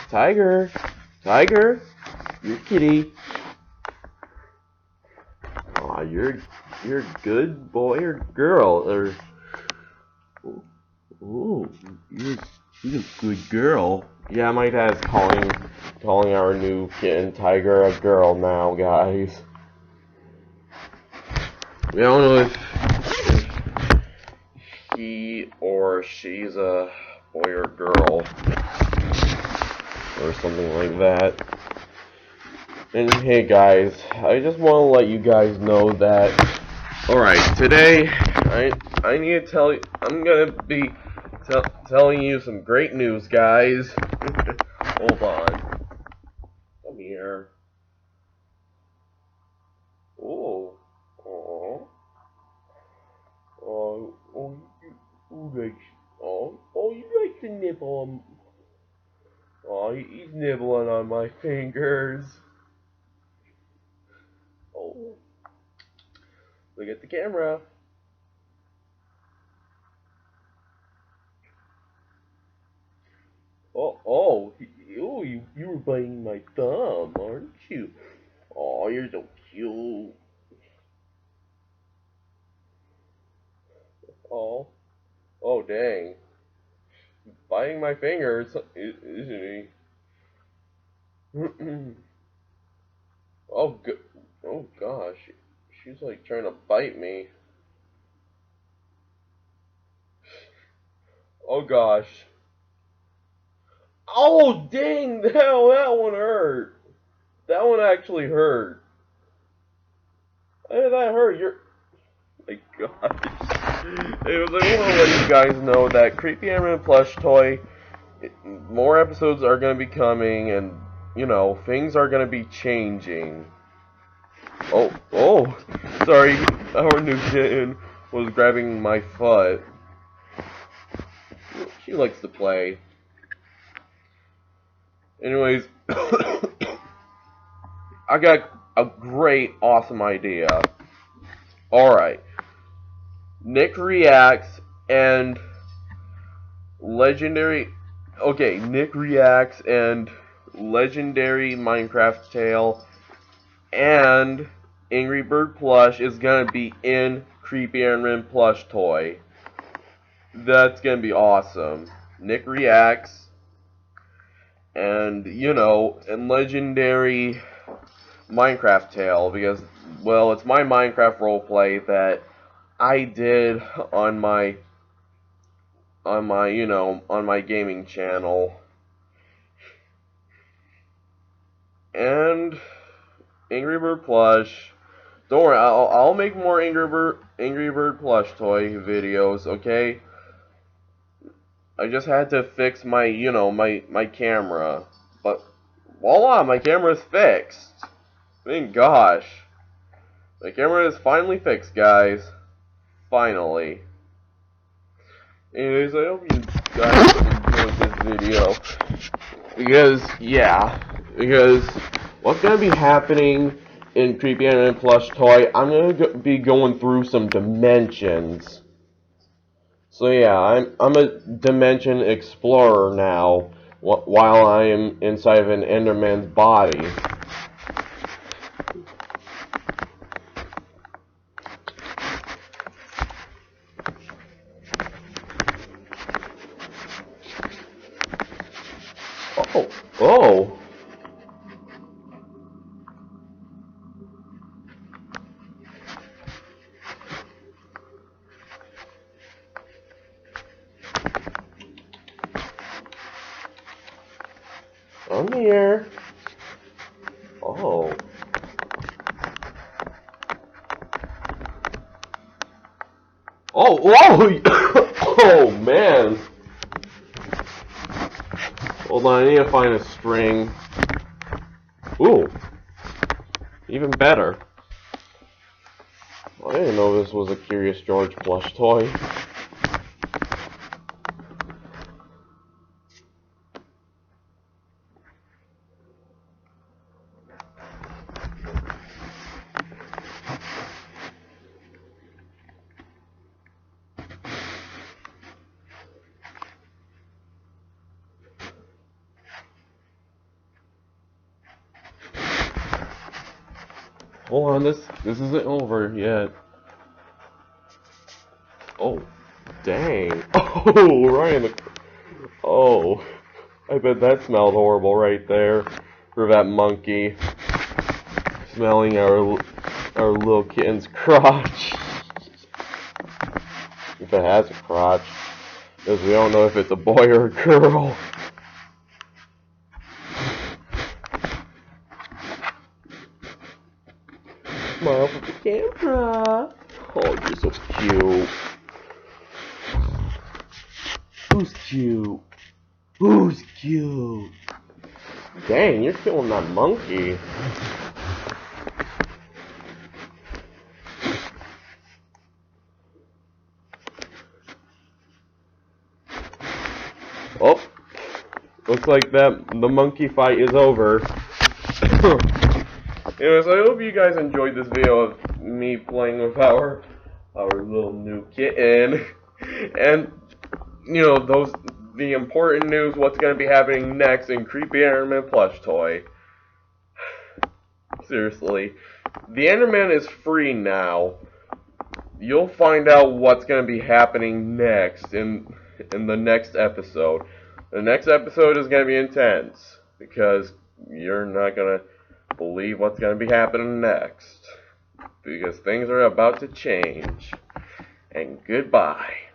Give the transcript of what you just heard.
Tiger, Tiger, you're kitty. Aw, you're a good boy or girl, or ooh, she's a good girl. Yeah, I might have calling our new kitten Tiger a girl now, guys. We don't know if he or she's a boy or girl, or something like that. And hey guys, I just want to let you guys know that, alright, today, I need to tell you, I'm gonna be telling you some great news, guys. Hold on. Come here. Oh. Oh. You like to nibble on, he's nibbling on my fingers. Oh. Look at the camera. You were biting my thumb, aren't you? Oh, you're so cute. Oh, dang. Biting my fingers, isn't he? Oh gosh. She's like trying to bite me. Oh gosh. Oh, dang, that one hurt. That one actually hurt. How did that hurt? My gosh. Anyways, I want to let you guys know that Creepy Enderman plush toy, more episodes are going to be coming, and, you know, things are going to be changing. Oh, sorry, our new kitten was grabbing my foot. She likes to play. Anyways, I got a great, awesome idea. Alright. Nick reacts and legendary Minecraft tale and Angry Bird plush is gonna be in Creepy Enderman plush toy. That's gonna be awesome. Nick reacts and, you know, and legendary Minecraft tale, because, well, it's my Minecraft roleplay that I did on my gaming channel. And Angry Bird plush. Don't worry, I'll make more Angry Bird plush toy videos, okay? I just had to fix my, my camera. But voila, my camera's fixed. Thank gosh. My camera is finally fixed, guys. Finally. Anyways, I hope you guys enjoyed this video. Because what's gonna be happening in Creepy Enderman plush toy, I'm gonna be going through some dimensions. So yeah, I'm a dimension explorer now, while I am inside of an Enderman's body. Oh. I'm here. Oh. Oh, whoa! Oh, man. Hold on, I need to find a string. Ooh. Even better. I didn't know this was a Curious George plush toy. Hold on, this isn't over yet. Oh, dang. Oh, right in the... Oh, I bet that smelled horrible right there. For that monkey smelling our little kitten's crotch. If it has a crotch. Because we don't know if it's a boy or a girl. Smile for the camera. Oh, you're so cute. Who's cute? Who's cute? Dang, you're killing that monkey. Oh, looks like the monkey fight is over. Anyways, I hope you guys enjoyed this video of me playing with our little new kitten. And, you know, the important news, what's going to be happening next in Creepy Enderman plush toy. Seriously. The Enderman is free now. You'll find out what's going to be happening next in the next episode. The next episode is going to be intense, because you're not going to believe what's going to be happening next. Because things are about to change. And goodbye.